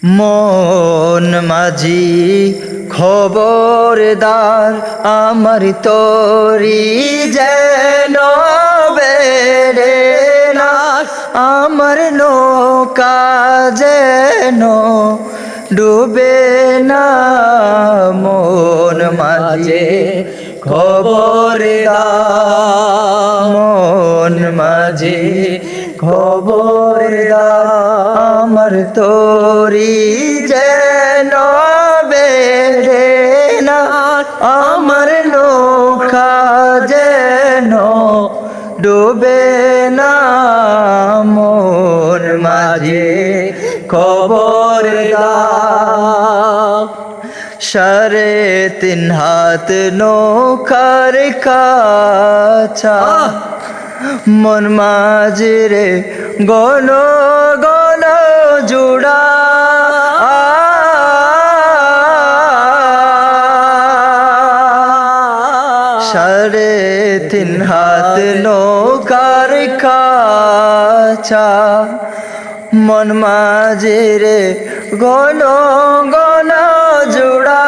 মন মাঝি খবরদার আমার তরি যেন বেড়ে না, আমার নৌকা যেন ডুবে না। মন মাঝি খবরদার, মন মাঝি খবরদার আমার তরি যেন বেড়ে না, আমার নৌকা যেন ডুবে না। মন মাঝি খবরদার, 3.5 হাত নৌকার কাছা, মন মাঝি রে গণ গণ জুড়া। 3.5 হাত নৌকার কাছা, মন মাঝি রে গণ গণ জুড়া।